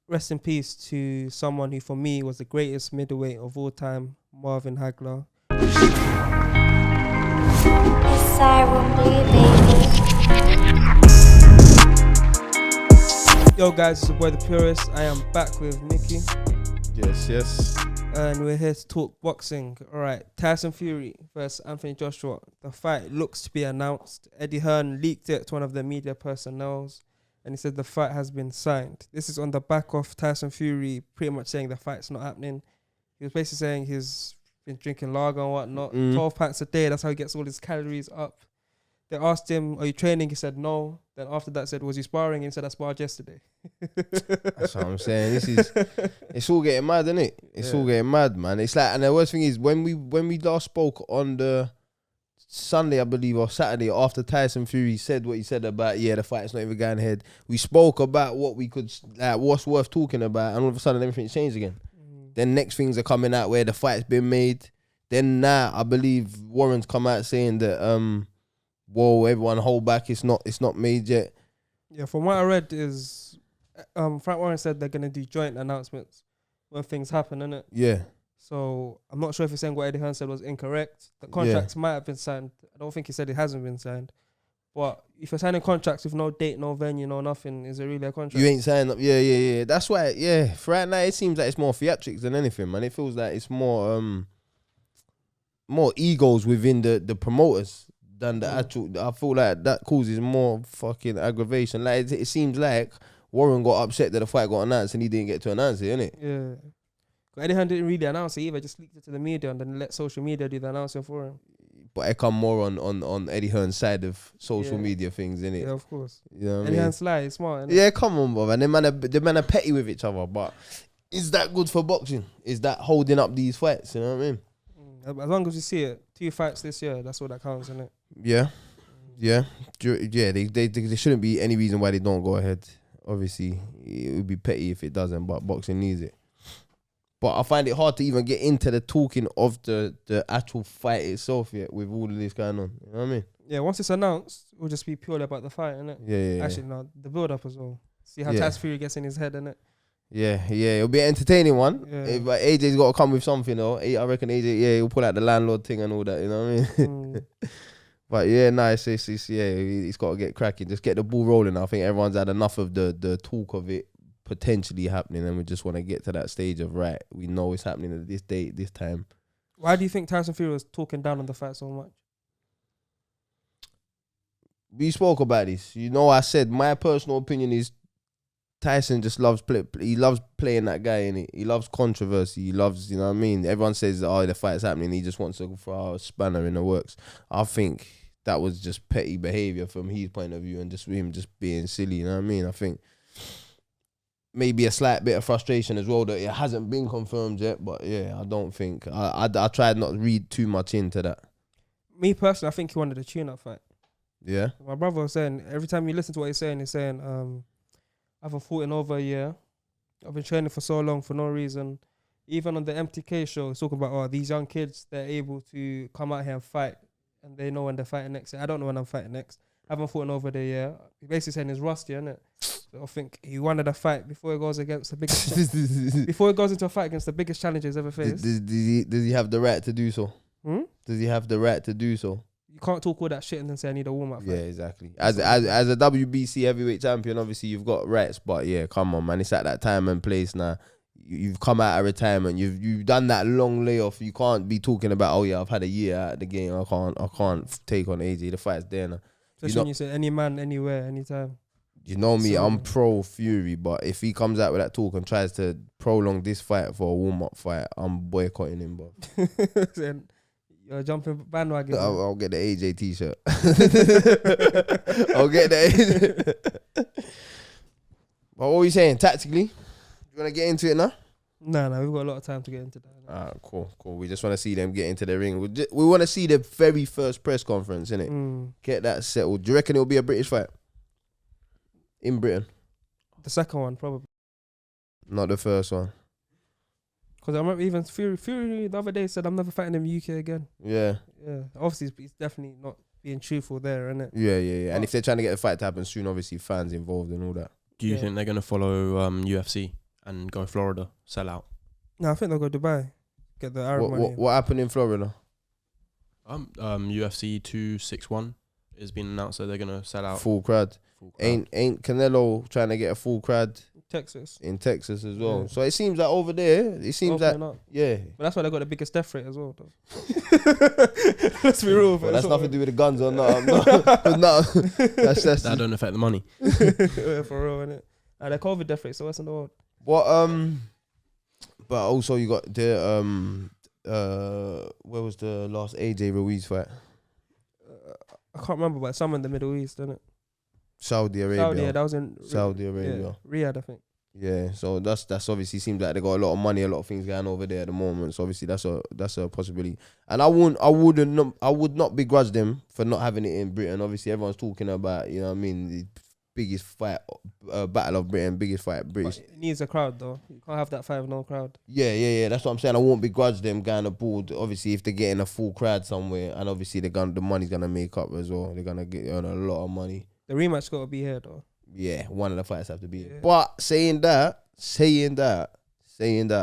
rest in peace to someone who, for me, was the greatest middleweight of all time, Marvin Hagler. Yo guys, it's your boy the Purist. I am back with Mickey. Yes. And we're here to talk boxing. Alright, Tyson Fury versus Anthony Joshua. The fight looks to be announced. Eddie Hearn leaked it to one of the media personnel, and he said the fight has been signed. This is on the back of Tyson Fury pretty much saying the fight's not happening. He was basically saying he's been drinking lager and whatnot. 12 pints a day, that's how he gets all his calories up. They asked him, are you training? He said no. Then after that said, was you sparring? And he said, I sparred yesterday. That's what I'm saying. It's all getting mad, isn't it? It's all getting mad, man. It's like, and the worst thing is when we last spoke on the Sunday, I believe, or Saturday, after Tyson Fury said what he said about, the fight's not even going ahead. We spoke about what we could, what's worth talking about, and all of a sudden everything's changed again. Then next things are coming out where the fight's been made. Then now I believe Warren's come out saying that whoa, everyone hold back, it's not made yet. Yeah, from what I read is Frank Warren said they're gonna do joint announcements when things happen, innit? Yeah. So I'm not sure if he's saying what Eddie Hearn said was incorrect. The contracts might have been signed. I don't think he said it hasn't been signed. But if you're signing contracts with no date, no venue, no nothing, is it really a contract? You ain't signing up. Yeah. That's why, for right now, it seems like it's more theatrics than anything, man. It feels like it's more egos within the promoters than the actual. I feel like that causes more fucking aggravation. Like it seems like Warren got upset that the fight got announced and he didn't get to announce it, innit? Yeah. But Eddie Hearn didn't really announce it either, just leaked it to the media and then let social media do the announcing for him. But I come more on Eddie Hearn's side of social media things, innit? Yeah, of course. You know what Eddie I mean? Hearn's sly, he's smart, innit? Yeah, come on, brother. And the men are petty with each other, but is that good for boxing? Is that holding up these fights? You know what I mean? As long as you see it, 2 fights this year, that's all that counts, innit? Yeah. There shouldn't be any reason why they don't go ahead. Obviously, it would be petty if it doesn't, but boxing needs it. But I find it hard to even get into the talking of the actual fight itself yet with all of this going on. You know what I mean? Yeah, once it's announced, it will just be purely about the fight, innit? Yeah. Actually, no, the build-up as well. See how Tyson Fury gets in his head, innit? Yeah. It'll be an entertaining one. Yeah. But AJ's got to come with something, though. I reckon AJ, he'll pull out the landlord thing and all that, you know what I mean? But he's got to get cracking. Just get the ball rolling. I think everyone's had enough of the talk of it potentially happening, and we just want to get to that stage of, right, we know it's happening at this date, this time. Why do you think Tyson Fury was talking down on the fight so much? We spoke about this. You know, I said my personal opinion is Tyson just loves he loves playing that guy, innit? He loves controversy. He loves, you know what I mean? Everyone says, the fight's happening. He just wants to throw a spanner in the works. I think that was just petty behavior from his point of view and just him just being silly, you know what I mean? I think maybe a slight bit of frustration as well that it hasn't been confirmed yet, but I don't think I tried not to read too much into that. Me personally, I think he wanted a tune-up fight. Yeah. My brother was saying every time you listen to what he's saying, I haven't fought in over a year. I've been training for so long for no reason. Even on the MTK show, he's talking about these young kids, they're able to come out here and fight, and they know when they're fighting next. I don't know when I'm fighting next. I haven't fought in over the year. He basically saying he's rusty, isn't it? So I think he wanted a fight before he goes against the biggest. Before he goes into a fight against the biggest challenge he's ever faced. Does he have the right to do so? Does he have the right to do so? You can't talk all that shit and then say I need a warm-up fight. Yeah, exactly. As a WBC heavyweight champion, obviously you've got rights, but come on, man, it's at that time and place now. You've come out of retirement. You've done that long layoff. You can't be talking about, I've had a year out of the game. I can't take on AJ. The fight's there now. Especially when you say any man, anywhere, anytime. You know me, I'm pro Fury, but if he comes out with that talk and tries to prolong this fight for a warm-up fight, I'm boycotting him, bro. You're jumping bandwagon. I'll get the AJ t-shirt. I'll get the AJ. But what were you saying? Tactically? You want to get into it now? No, we've got a lot of time to get into that. Cool. We just want to see them get into the ring. We want to see the very first press conference, innit? Get that settled. Do you reckon it'll be a British fight? In Britain? The second one, probably. Not the first one. Because I remember even Fury the other day said, I'm never fighting in the UK again. Yeah. Obviously, he's definitely not being truthful there, isn't it? Yeah. And if they're trying to get the fight to happen soon, obviously fans involved and all that. Do you think they're going to follow UFC and go Florida, sell out. No, I think they'll go Dubai, get the Arab money. What happened in Florida? UFC 261 has been announced that they're gonna sell out. Full crowd. Ain't Canelo trying to get a full crowd Texas. in Texas as well? Yeah. So it seems like over there, it seems like Opening up. yeah. But that's why they got the biggest death rate as well, though. Let's be real. Well, that's nothing to do with the guns or not. No, that's That don't affect the money. Yeah, for real, innit? And the COVID death rate, so what's in the world? What but also you got the where was the last AJ Ruiz fight? I can't remember, but some in the Middle East, isn't it? Saudi Arabia. Saudi, yeah, that was in Saudi Arabia. Yeah, Riyadh, I think. Yeah, so that's obviously seems like they got a lot of money, a lot of things going over there at the moment. So obviously that's a possibility. And I would not begrudge them for not having it in Britain. Obviously everyone's talking about, you know what I mean, the biggest fight, battle of Britain, biggest fight British. But it needs a crowd though. You can't have that fight with no crowd. Yeah. That's what I'm saying. I won't begrudge them going aboard. Obviously, if they're getting a full crowd somewhere, and obviously the money's gonna make up as well. They're gonna get earn a lot of money. The rematch got to be here though. Yeah, one of the fights have to be. Yeah. But saying that,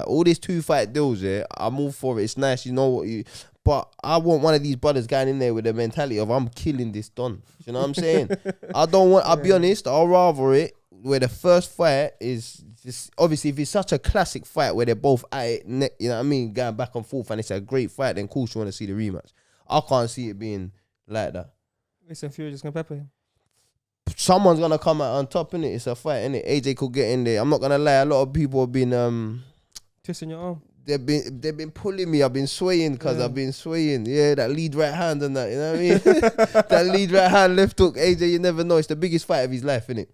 all these 2-fight deals, yeah, I'm all for it. It's nice, you know what you. But I want one of these brothers going in there with the mentality of I'm killing this don. You know what I'm saying? I don't want. I'll be honest. I'll rather it where the first fight is just obviously if it's such a classic fight where they're both at it, you know what I mean, going back and forth, and it's a great fight. Then, of course, you want to see the rematch. I can't see it being like that. Listen, Fury just gonna pepper him. Someone's gonna come out on top, innit? It's a fight, innit? AJ could get in there. I'm not gonna lie. A lot of people have been Twisting your arm. They've been pulling me. I've been swaying because I've been swaying. Yeah, that lead right hand and that. You know what I mean? That lead right hand left hook. AJ, you never know. It's the biggest fight of his life, innit?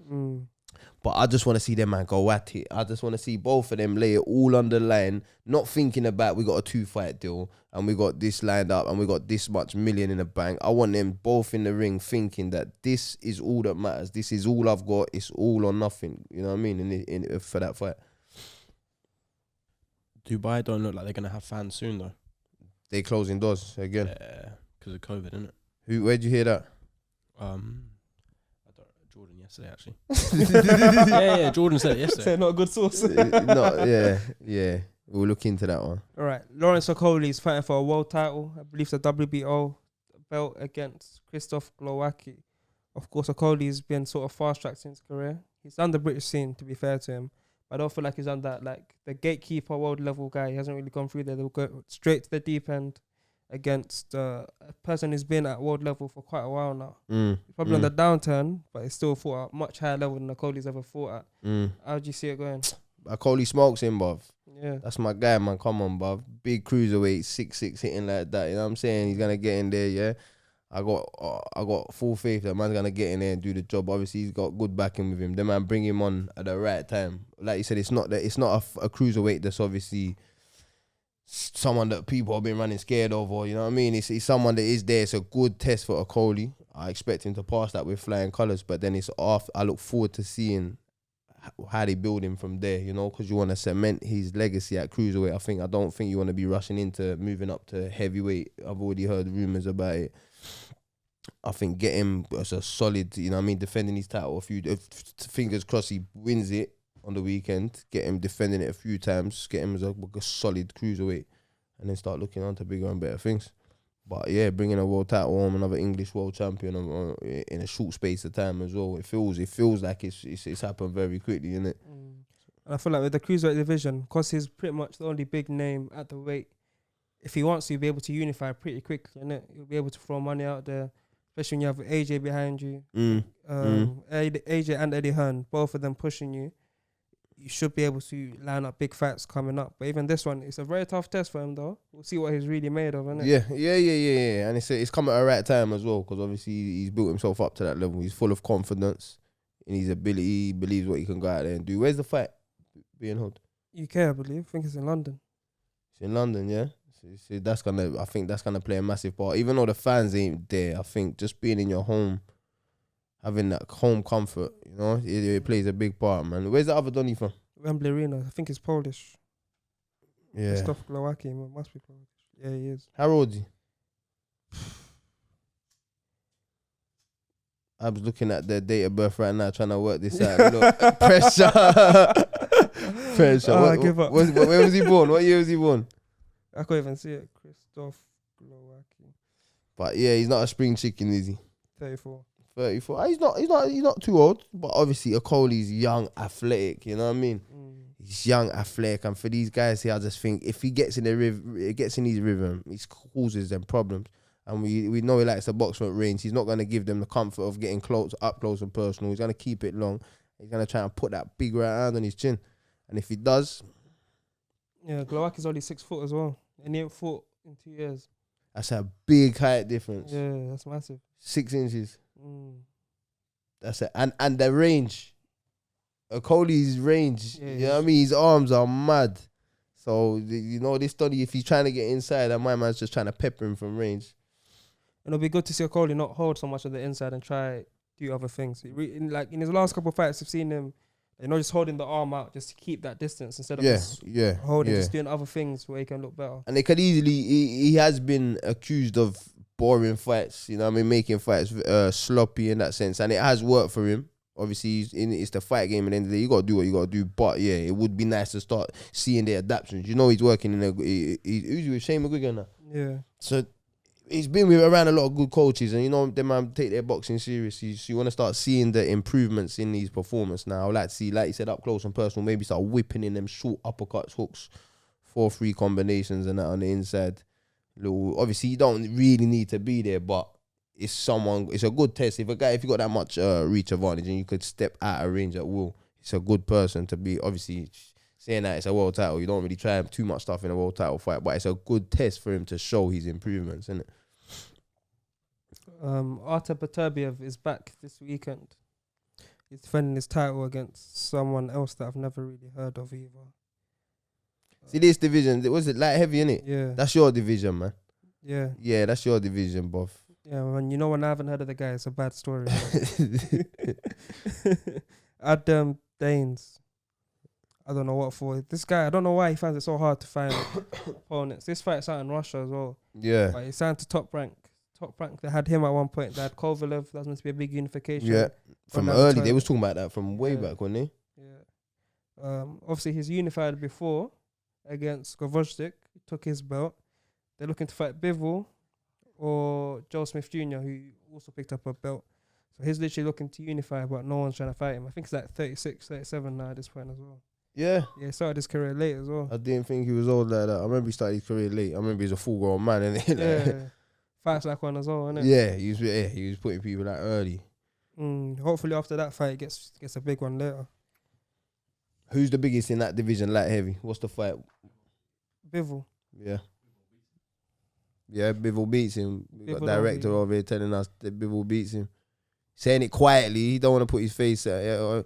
But I just want to see them man go at it. I just want to see both of them lay it all on the line, not thinking about we got a 2-fight deal and we got this lined up and we got this much million in the bank. I want them both in the ring thinking that this is all that matters. This is all I've got. It's all or nothing. You know what I mean? For that fight. Dubai don't look like they're gonna have fans soon though. They closing doors again. Yeah, because of COVID, innit? Where'd you hear that? Jordan yesterday actually. yeah, Jordan said it yesterday. Say not a good source. Yeah. We'll look into that one. All right, Lawrence Okolie is fighting for a world title. I believe the WBO belt against Christoph Glownacki. Of course, Okolie's been sort of fast-tracked in his career. He's done the British scene, to be fair to him. I don't feel like he's done that, like the gatekeeper world level guy. He hasn't really gone through there. They'll go straight to the deep end against a person who's been at world level for quite a while now. He's probably on the downturn, but he's still fought at much higher level than Okolie's ever fought at. How do you see it going? Okolie smokes him, bruv. Yeah. That's my guy, man. Come on, bruv. Big cruiserweight, 6'6", hitting like that. You know what I'm saying? He's gonna get in there, yeah. I got full faith that man's gonna get in there and do the job. Obviously, he's got good backing with him. The man bring him on at the right time. Like you said, it's not a cruiserweight that's obviously someone that people have been running scared of, or you know what I mean. It's someone that is there. It's a good test for Okolie. I expect him to pass that with flying colours, but then it's off. I look forward to seeing how they build him from there, you know, because you want to cement his legacy at cruiserweight. I don't think you want to be rushing into moving up to heavyweight. I've already heard rumours about it. I think get him as a solid, you know what I mean, defending his title fingers crossed he wins it on the weekend, get him defending it a few times, get him as a solid cruiserweight, and then start looking on to bigger and better things. But yeah, bringing a world title home, another English world champion in a short space of time as well. It feels like it's happened very quickly, innit? And I feel like with the cruiserweight division, because he's pretty much the only big name at the weight, if he wants to, he'll be able to unify pretty quickly, innit? He'll be able to throw money out there, especially when you have AJ behind you. AJ and Eddie Hearn, both of them pushing you. You should be able to line up big fights coming up. But even this one, it's a very tough test for him, though. We'll see what he's really made of, innit? Yeah. And it's come at a right time as well, because obviously he's built himself up to that level. He's full of confidence in his ability. He believes what he can go out there and do. Where's the fight being held? UK, I believe. I think it's in London. It's in London, yeah. So I think that's gonna play a massive part. Even though the fans ain't there, I think just being in your home, having that home comfort, you know, it plays a big part, man. Where's the other Donny from? Wembley Arena. I think he's Polish. Yeah. Christoph Glownacki must be Polish. Yeah, he is. How old is he? I was looking at their date of birth right now, trying to work this out. Look, pressure. Fair shot. I give up. Where was he born? What year was he born? I can't even see it. Christoph Glownacki, But yeah, he's not a spring chicken, is he? 34. 34. He's not too old. But obviously, Okolie's young, athletic. You know what I mean? He's young, athletic, and for these guys here, I just think if he gets in the gets in his rhythm, he causes them problems. And we know he likes the box front range. He's not going to give them the comfort of getting up close and personal. He's going to keep it long. He's going to try and put that big right hand on his chin. And if he does... Yeah, Glownacki's only 6 foot as well. And he ain't fought in 2 years. That's a big height difference. Yeah, that's massive. 6 inches. That's it. And the range. Okolie's range. Yeah, you know what I mean? His arms are mad. So, you know, this study, if he's trying to get inside, and my man's just trying to pepper him from range. And it'll be good to see Okolie not hold so much of the inside and try do other things. In his last couple of fights, I've seen him, just holding the arm out just to keep that distance instead of just holding, just doing other things where he can look better. And they could easily, he has been accused of boring fights, you know what I mean, making fights sloppy in that sense. And it has worked for him. Obviously, it's the fight game at the end of the day. You got to do what you got to do. But yeah, it would be nice to start seeing the adaptations. You know, he's working he's with Shane McGuigan now. Yeah. So he's been around a lot of good coaches, and you know, them man take their boxing seriously. So you want to start seeing the improvements in his performance now. I would like to see, like you said, up close and personal, maybe start whipping in them short uppercuts, hooks, 4-3 combinations and that on the inside. Obviously, you don't really need to be there, but it's a good test. If you got that much reach advantage and you could step out of range at will, it's a good person to be. Obviously, saying that it's a world title, you don't really try too much stuff in a world title fight, but it's a good test for him to show his improvements, isn't it? Artur Beterbiev is back this weekend. He's defending his title against someone else that I've never really heard of either. See, this division, was it light heavy, innit? Yeah. That's your division, man. Yeah. Yeah, that's your division, buff. Yeah, when when I haven't heard of the guy, it's a bad story. Adam Danes. I don't know what for. This guy, I don't know why he finds it so hard to find opponents. This fight's out in Russia as well. Yeah. But he signed to Top Rank. Top Rank, they had him at one point. They had Kovalev. That was meant to be a big unification. Yeah. From early, they was talking about that from way back, weren't they? Yeah. Obviously, he's unified before against Gvozdyk. He took his belt. They're looking to fight Bivol or Joe Smith Jr., who also picked up a belt. So he's literally looking to unify, but no one's trying to fight him. I think he's like 36, 37 now at this point as well. Yeah. Yeah, he started his career late as well. I didn't think he was old like that. I remember he started his career late. I remember he was a full-grown man, innit? Yeah. Fights like one as well, innit? Yeah, he was putting people out early. Hopefully after that fight, he gets a big one later. Who's the biggest in that division, light heavy? What's the fight? Bivol. Yeah. Yeah, Bivol beats him. We got director over here telling us that Bivol beats him. Saying it quietly. He don't want to put his face out.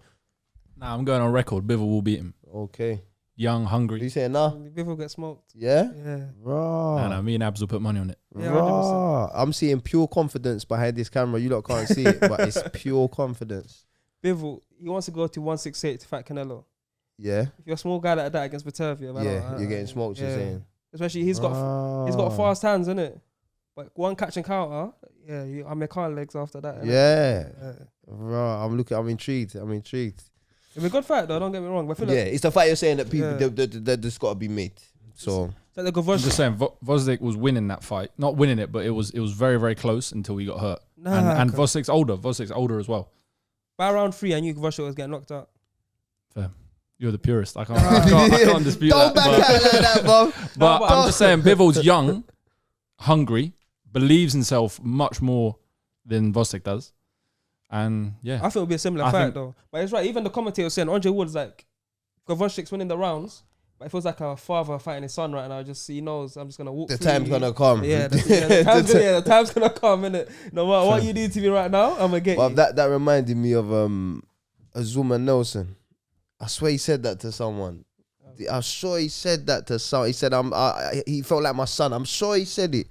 Nah, I'm going on record. Bivol will beat him. Okay. Young, hungry. You saying nah? Bivol gets smoked. Yeah? Yeah. Raw. Nah, me and Abs will put money on it. Yeah, Raw. I'm seeing pure confidence behind this camera. You lot can't see it, but it's pure confidence. Bivol, he wants to go to 168 to fight Canelo. Yeah. If you're a small guy like that against Beterbiev, you're getting smoked, you're saying. Especially he's got fast hands, innit? But one catch and counter, I make hard legs after that. Yeah. Raw. I'm intrigued. It's a good fight though, don't get me wrong. But I feel it's the fight you're saying that people that just got to be made. So it's like the I'm just saying, Gvozdyk was winning that fight. Not winning it, but it was very, very close until he got hurt. And Gvozdyk's older. Gvozdyk's older as well. By round 3, I knew Gvozdyk was getting knocked out. Fair. You're the purist. I can't dispute don't that. Don't back out like that, Bob. But I'm just saying, Bivol's young, hungry, believes himself much more than Gvozdyk does. And yeah. I think it'll be a similar fight though. But it's right, even the commentator was saying Andre Ward's like, Gvozdyk's winning the rounds, but it feels like a father fighting his son right now. He knows I'm just going to walk the through time's going to come. Yeah, the time's going to come, innit? No matter what you do to me right now, I'm going to get you. That reminded me of Azuma Nelson. I swear he said that to someone. I'm sure he said that to someone. He said, he felt like my son. I'm sure he said it.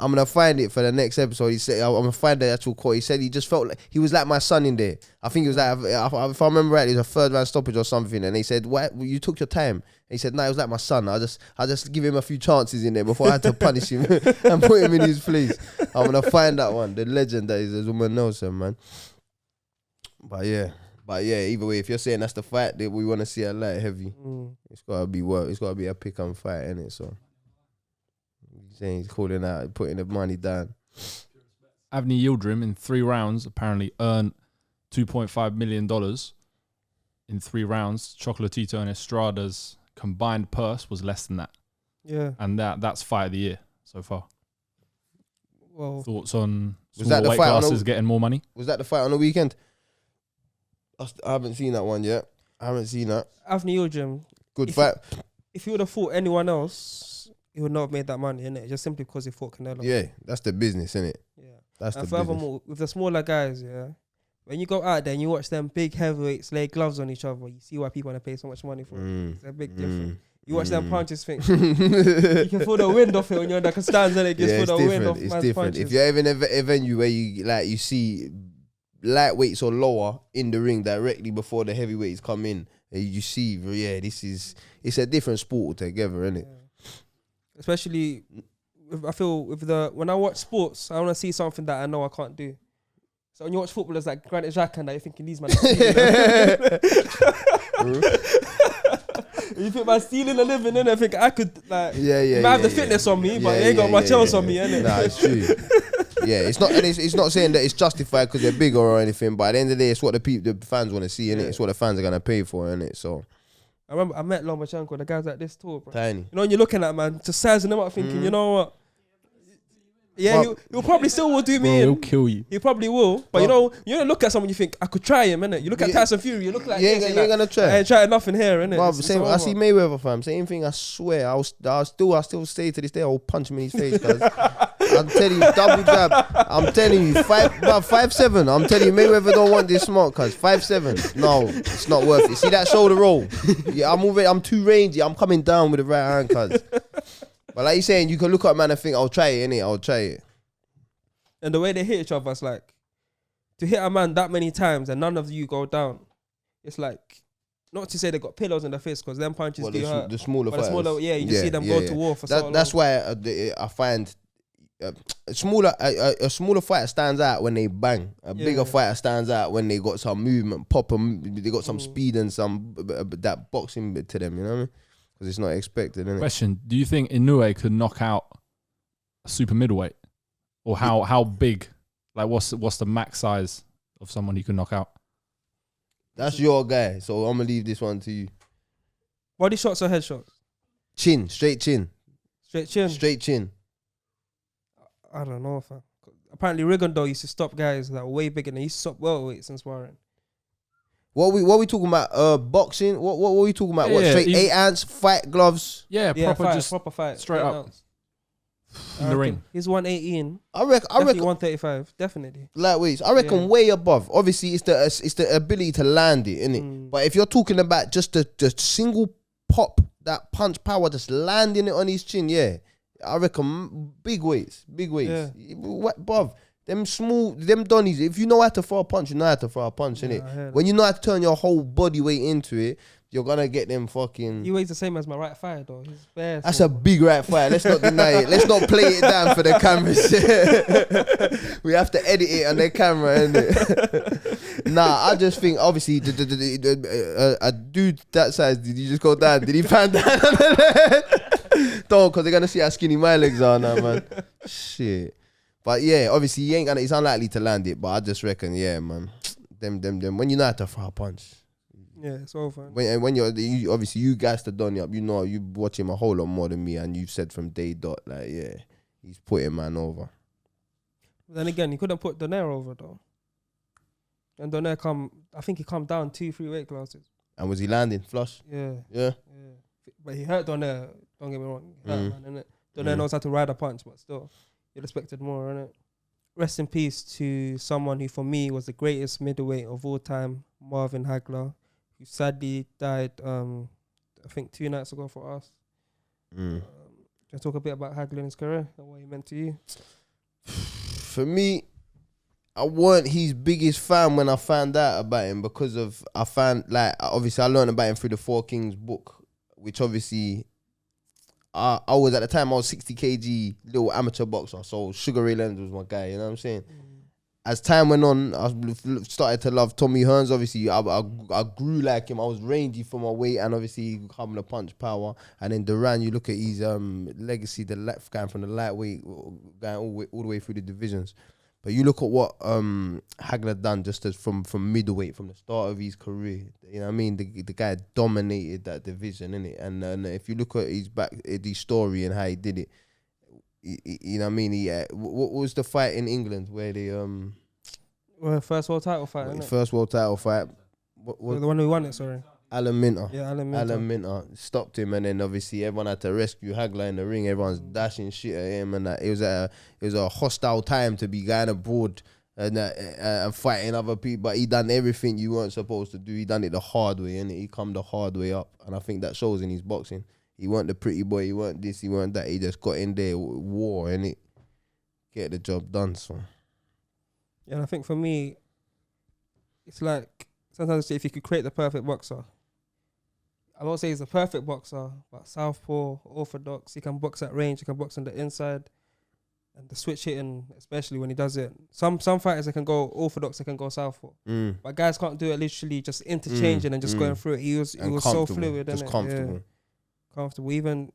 I'm going to find it for the next episode. He said, I'm going to find the actual quote. He said he just felt like he was like my son in there. I think it was like, if I remember right, it was a third round stoppage or something. And he said, "What? You took your time." And he said, "No, it was like my son. I just give him a few chances in there before I had to punish him and put him in his place." I'm going to find that one. The legend that is Azuma Nelson, man. But yeah. But yeah, either way, if you're saying that's the fight that we want to see at light heavy, it's gotta be work. It's gotta be a pick and fight, innit? So he's saying he's calling out, putting the money down. Avni Yildirim in 3 rounds apparently earned $2.5 million in 3 rounds. Chocolatito and Estrada's combined purse was less than that. Yeah. And that's fight of the year so far. Well, Thoughts on Was that smaller the weight fight on classes the- getting more money? Was that the fight on the weekend? I haven't seen that one yet. I haven't seen that. Avni Yildirim, Good If fight. if he would have fought anyone else, he would not have made that money, innit? Just simply because he fought Canelo. Yeah, that's the business, innit? Yeah. That's the And business. furthermore, with the smaller guys, yeah, when you go out there and you watch them big heavyweights lay gloves on each other, you see why people want to pay so much money for it. It's a big difference. You watch them punches, think you can feel the wind off it when you're in the stands, and it gets feel the wind off It's man's different. punches. If you're ever in a venue where you see lightweights or lower in the ring directly before the heavyweights come in, you see, it's a different sport altogether, innit? Yeah. Especially, I feel when I watch sports, I want to see something that I know I can't do. So when you watch footballers like Granit Xhaka and that, you're thinking these men you think about stealing a living, innit? I think I could, like, I have the fitness on me, but they ain't got much else on me, innit? Nah, it's true. Yeah, it's not, and it's not saying that it's justified because they're bigger or anything, but at the end of the day, it's what the fans want to see, innit? It's what the fans are gonna pay for, innit? So I remember I met Lomachenko, the guys like this tall, bro. tiny. You know, when you're looking at man, just sizing them up, thinking, you know what? Yeah, he'll probably still will do me He'll in. kill you. He probably will. But you don't look at someone, you think, I could try him, innit? You look at Tyson Fury, you look like, You ain't gonna try. I ain't trying nothing here, innit? Bruv, It's same, I over. see Mayweather, fam. Same thing. I swear. I still say to this day, I'll punch him in his face. Cause I'm telling you, double jab. I'm telling you, 5'7". I'm telling you, Mayweather don't want this smoke. Cause 5'7". No, it's not worth it. See that shoulder roll? Yeah, I'm too rangy. I'm coming down with the right hand, cause. But like you saying, you can look at a man and think, I'll try it, innit? I'll try it. And the way they hit each other, it's like, to hit a man that many times and none of you go down, it's like, not to say they got pillows in the face, because them punches do hurt. The smaller But fighters. you just see them go to war for so long. That's why I find a smaller fighter stands out when they bang. A bigger fighter stands out when they got some movement, they got some speed and some that boxing bit to them. You know what I mean? Because it's not expected, innit? Question: do you think Inoue could knock out a super middleweight, or how big? Like, what's the max size of someone he could knock out? That's your guy, so I'm gonna leave this one to you. Body shots or head shots? Chin, straight chin, Straight chin? straight chin. I don't know, fam. Apparently Rigondeaux used to stop guys that were way bigger than he used to stop welterweights and sparring. What we talking about? Boxing? What were we talking about? What Yeah, straight 8 ounce fight gloves? Yeah, Proper fight. straight up. ounce. in the ring. He's 118. I reckon 135. Definitely. lightweights. I reckon Yeah. way above. Obviously, it's the ability to land it, innit? But if you're talking about just the single pop, that punch power, just landing it on his chin, yeah, I reckon big weights. Yeah. Bruv, them small, them donnies. If you know how to throw a punch, you know how to throw a punch, innit? I heard When you know how to turn your whole body weight into it, you're gonna get them fucking. He weighs the same as my right thigh, though. He's bare. That's a big right fight. Let's not deny it. Let's not play it down for the cameras. We have to edit it on the camera, innit? Nah, I just think obviously a dude that size. Did you just go down? Did he pan down? Don't, because they're gonna see how skinny my legs are now, man. Shit. But yeah, obviously he ain't gonna. He's unlikely to land it. But I just reckon, yeah, man. Them. When you know how to throw a punch. Yeah, it's over. When you obviously you guys to Donny up, you know you watch him a whole lot more than me, and you've said from day dot like he's putting man over. Then again, he couldn't put Donaire over though. And Donaire I think he come down 2-3 weight classes. And was he landing flush? Yeah. Yeah. But he hurt Donaire. Don't get me wrong. He hurt, man, innit? Donaire knows how to ride a punch, but still, you'd expected more, innit? Rest in peace to someone who, for me, was the greatest middleweight of all time, Marvin Hagler, who sadly died, I think 2 nights ago for us. Can I talk a bit about Hagler in his career and what he meant to you? For me, I weren't his biggest fan when I found out about him because of obviously I learned about him through the Four Kings book, which obviously I was at the time I was 60 kg little amateur boxer, so Sugar Ray Leonard was my guy, you know what I'm saying? as time went on, I started to love Tommy Hearns. Obviously, I grew like him. I was rangy for my weight, and obviously having a punch power. And then Duran, you look at his legacy, the left guy from the lightweight, going all the way through the divisions. But you look at what Hagler done just as from middleweight, from the start of his career. You know what I mean? The guy dominated that division, innit? And if you look at his story and how he did it, you know what I mean? What was the fight in England where they first world title fight, innit? first world title fight? The one who won it, sorry. Alan Minter. Yeah, Alan Minter. Alan Minter stopped him, and then obviously everyone had to rescue Hagler in the ring. Everyone's dashing shit at him, and it was a hostile time to be going abroad and fighting other people. But he done everything you weren't supposed to do. He done it the hard way, and he come the hard way up. And I think that shows in his boxing. He weren't the pretty boy. He weren't this. He weren't that. He just got in there, war, and get the job done. So yeah, and I think for me, it's like sometimes if you could create the perfect boxer. I won't say he's a perfect boxer, but southpaw, orthodox. He can box at range. He can box on the inside, and the switch hitting, especially when he does it. Some fighters they can go orthodox, they can go southpaw, but guys can't do it literally just interchanging and just going through it. He was so fluid, just innit? comfortable. Yeah. Comfortable. Even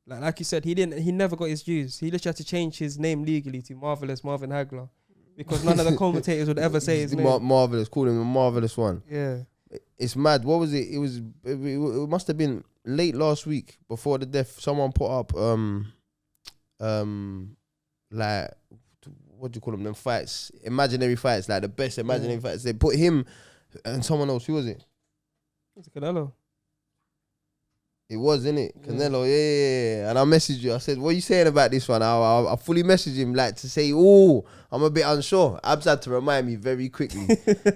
like you said, he never got his dues. He literally had to change his name legally to Marvelous Marvin Hagler because none of the commentators would ever say his name. Marvelous, call him the Marvelous One. Yeah. It's mad. What was it? It must have been late last week before the death. Someone put up like what do you call them? Them fights, imaginary fights, like the best imaginary fights. They put him and someone else. Who was it? It's Canelo. It was, innit? Canelo, yeah. And I messaged you. I said, what are you saying about this one? I fully messaged him like to say, oh, I'm a bit unsure. Abs had to remind me very quickly.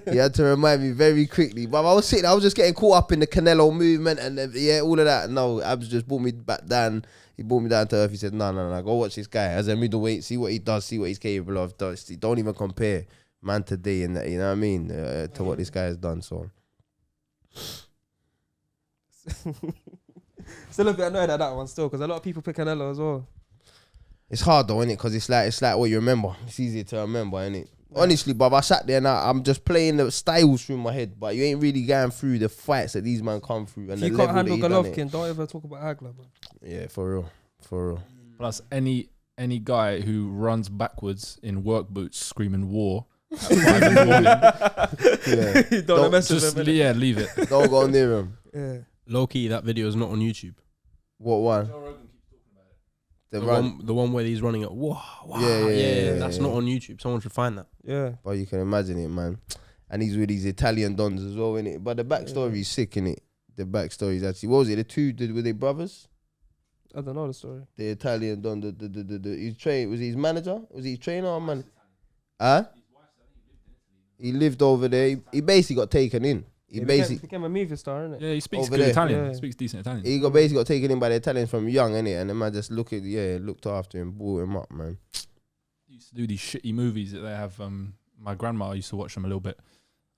He had to remind me very quickly. But I was just getting caught up in the Canelo movement and all of that. No, Abs just brought me back down. He brought me down to earth. He said, no, go watch this guy as a middleweight. See what he does, see what he's capable of. Don't even compare man today and that, you know what I mean, to what this guy has done, so. Still a bit annoyed at that one still because a lot of people pick Canelo as well. It's hard though, innit? Because it's like what you remember. It's easier to remember, innit? Yeah. Honestly, Bob, I sat there and I'm just playing the styles through my head, but you ain't really going through the fights that these men come through. And if you can't handle Golovkin, don't ever talk about Hagler, bro. Yeah, for real. Plus, any guy who runs backwards in work boots screaming war at 5 in the morning, yeah. don't mess with him. Yeah, leave it. Don't go near him. Yeah. Low key, that video is not on YouTube. What one? The one where he's running at wow. Yeah, that's not on YouTube. Someone should find that. Yeah. But you can imagine it, man. And he's with these Italian dons as well, innit? But the backstory is sick, innit? The backstory is actually, what was it? Were they brothers? I don't know the story. The Italian don, he trained, was he his manager? Was he his trainer or man? Huh? He lived over there. He basically got taken in. He basically became a movie star, innit? Yeah, he speaks over good there. Italian. Yeah. He speaks decent Italian. He got taken in by the Italians from young, innit? And the man just looked after him, brought him up, man. He used to do these shitty movies that they have. My grandma used to watch them a little bit.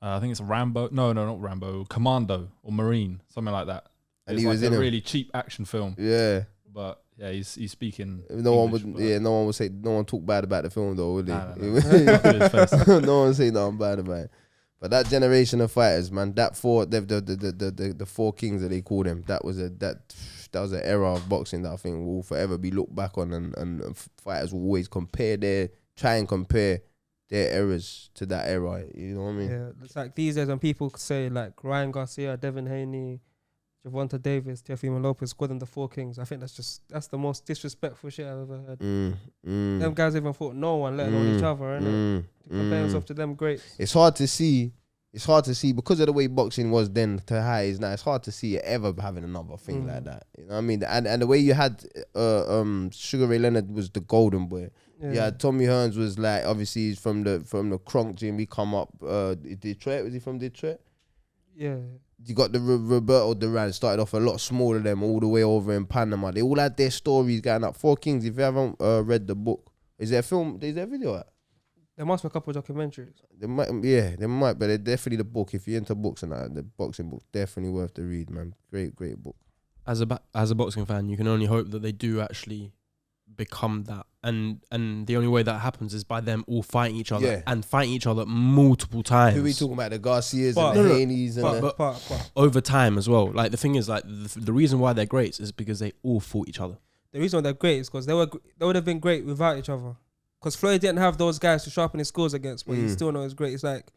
I think it's Rambo. No, not Rambo. Commando or Marine, something like that. And it's he was like in a a really cheap action film. Yeah. But yeah, he's speaking. No one would say, no one talk bad about the film though, would they? No one say nothing bad about it. But that generation of fighters, man, the 4 kings that they call them, that was an era of boxing that I think will forever be looked back on, and fighters will always try and compare their eras to that era. You know what I mean? Yeah, it's like these days when people say like Ryan Garcia, Devin Haney, Gervonta Davis, Teofimo Lopez, call them the 4 kings. I think that's the most disrespectful shit I've ever heard. Them guys even fought no one, let alone each other, innit? To compare yourself to them greats. It's hard to see because of the way boxing was then to how it is now. It's hard to see it ever having another thing like that. You know what I mean? And the way you had Sugar Ray Leonard was the golden boy. Yeah, Tommy Hearns was like, obviously he's from the Kronk gym. He come up Detroit. Was he from Detroit? Yeah. You got the Roberto Duran, started off a lot smaller than them, all the way over in Panama. They all had their stories going up. 4 Kings, if you haven't read the book. Is there a film? Is there a video at? There must be a couple of documentaries. There might, but they're definitely the book. If you're into books and that, the boxing book, definitely worth the read, man. Great book. As a boxing fan, you can only hope that they do actually become that, and the only way that happens is by them all fighting each other Yeah. and fighting each other multiple times. Who we talking about? The Garcias But- and the no, no, Haneys and the... But over time as well. Like the thing is, like the reason why they're great is because they all fought each other. the reason why they're great is because they would have been great without each other. Because Floyd didn't have those guys to sharpen his skills against, but he still knows great. It's like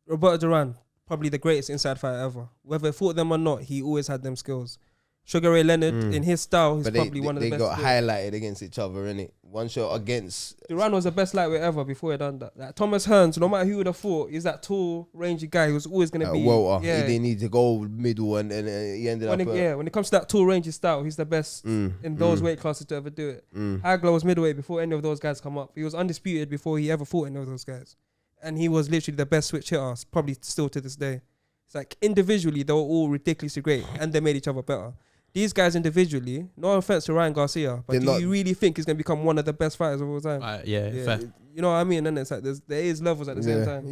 Roberto Duran, probably the greatest inside fighter ever. Whether he fought them or not, he always had them skills. Sugar Ray Leonard, in his style, he's But probably one of the they best. got highlighted against each other, innit? One shot against... Duran was the best lightweight ever before he done that. Like Thomas Hearns, no matter who would have fought, he's that tall, rangy guy who was always going to be... Walter. Yeah. He didn't need to go middle and he ended up... When it comes to that tall, rangy style, he's the best in those weight classes to ever do it. Hagler was middleweight before any of those guys come up. He was undisputed before he ever fought any of those guys. And he was literally the best switch hitter, probably still to this day. It's like individually, they were all ridiculously great and they made each other better. These guys individually, no offense to Ryan Garcia, but do you really think he's going to become one of the best fighters of all time? Fair. You know what I mean? And it's like there is levels at the same time.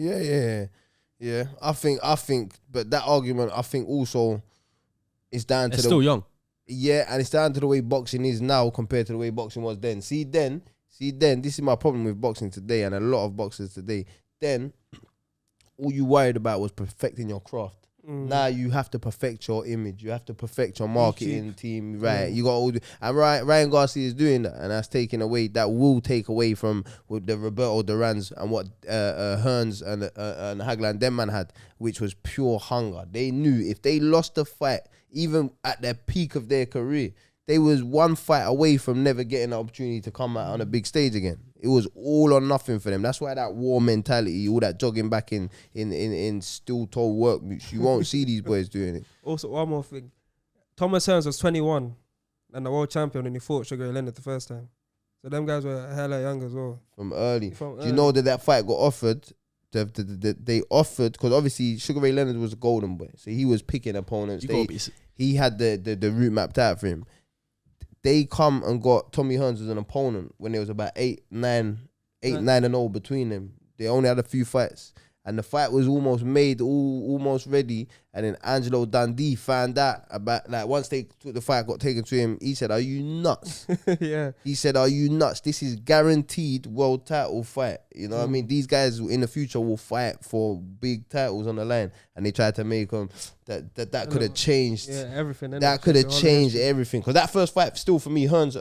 Yeah. I think, but that argument, I think also is down to They're still young. Yeah, and it's down to the way boxing is now compared to the way boxing was then. See, then, this is my problem with boxing today and a lot of boxers today. Then, all you worried about was perfecting your craft. Now you have to perfect your image. You have to perfect your marketing team. Right. You got all and Ryan Garcia is doing that, and that's taking away. That will take away from what the Roberto Durans and what Hearns and Hagler and them man had, which was pure hunger. They knew if they lost the fight, even at their peak of their career, they was one fight away from never getting an opportunity to come out on a big stage again. It was all or nothing for them. That's why that war mentality, all that jogging back in steel-toe work, you won't see these boys doing it. Also, one more thing. Thomas Hearns was 21 and the world champion when he fought Sugar Ray Leonard the first time. So them guys were hella young as well. From early. Do you know that fight got offered? They offered, because obviously Sugar Ray Leonard was a golden boy. So he was picking opponents. He had the route mapped out for him. They come and got Tommy Hearns as an opponent when there was about 8-9-0 between them. They only had a few fights. And the fight was almost made, almost ready. And then Angelo Dundee found out about, like, once the fight got taken to him, he said, "Are you nuts?" Yeah. He said, "Are you nuts? This is guaranteed world title fight." You know what I mean? These guys in the future will fight for big titles on the line. And they tried to make them that could have changed. Yeah, everything. That could have changed everything. Because that first fight, still for me, Hearns,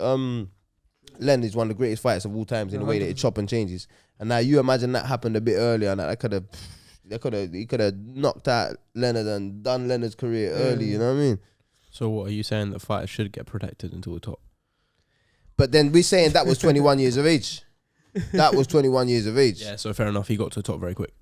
Leonard is one of the greatest fights of all times in the way that it chop and changes. And now you imagine that happened a bit earlier, and he could have knocked out Leonard and done Leonard's career early. You know what I mean? So what are you saying, that fighters should get protected until the top? But then we're saying that was 21 years of age. That was 21 years of age. Yeah, so fair enough. He got to the top very quick.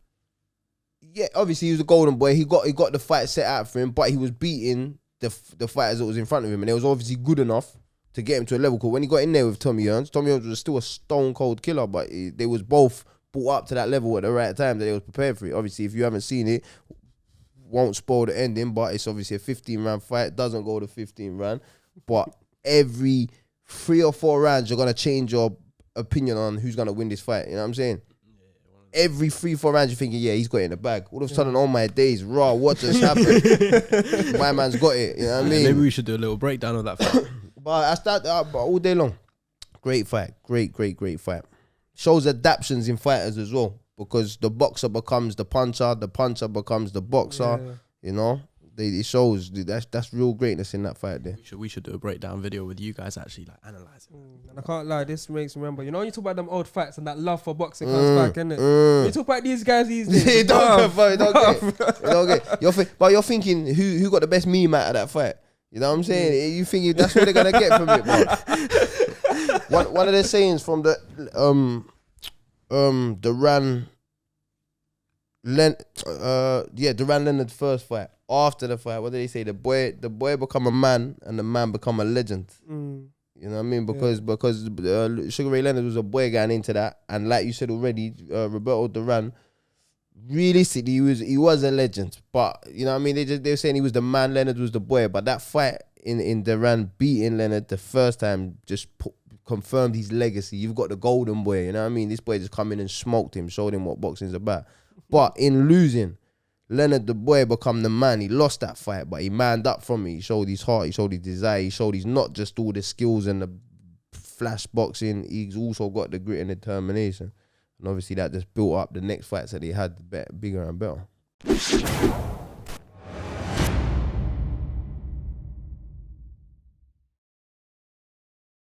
Yeah, obviously he was a golden boy. He got the fight set out for him, but he was beating the fighters that was in front of him, and it was obviously good enough to get him to a level. Because when he got in there with Tommy Hearns was still a stone cold killer, but they was both brought up to that level at the right time that they was prepared for it. Obviously, if you haven't seen it, won't spoil the ending, but it's obviously a 15-round fight. Doesn't go to 15 round, but every 3 or 4 rounds you're gonna change your opinion on who's gonna win this fight. You know what I'm saying? Every 3-4 rounds you're thinking, yeah, he's got it in the bag. All of a sudden, on my days, raw, what just happened? My man's got it. You know what I mean? Maybe we should do a little breakdown of that fight. But I start all day long. Great fight. Great fight. Shows adaptations in fighters as well, because the boxer becomes the puncher becomes the boxer. Yeah. You know, it shows that's real greatness in that fight there. We should do a breakdown video with you guys actually like analysing. And I can't lie, this makes me remember. You know, when you talk about them old fights and that love for boxing comes back, innit? When you talk about these guys these days, It don't get. But you're thinking who got the best meme out of that fight? You know what I'm saying? You think that's what they're gonna get from it, bro. One of the sayings from the Duran Leonard first fight. After the fight, what did they say? The boy become a man and the man become a legend. You know what I mean? Because Sugar Ray Leonard was a boy going into that, and like you said already, Roberto Duran, realistically, he was a legend. But you know what I mean? They were saying he was the man, Leonard was the boy. But that fight in Duran beating Leonard the first time just confirmed his legacy. You've got the golden boy. You know what I mean? This boy just come in and smoked him, showed him what boxing's about. But in losing, Leonard the boy become the man. He lost that fight, but he manned up from it. He showed his heart, he showed his desire, he showed he's not just all the skills and the flash boxing. He's also got the grit and determination. And obviously that just built up the next fights that he had bigger and better.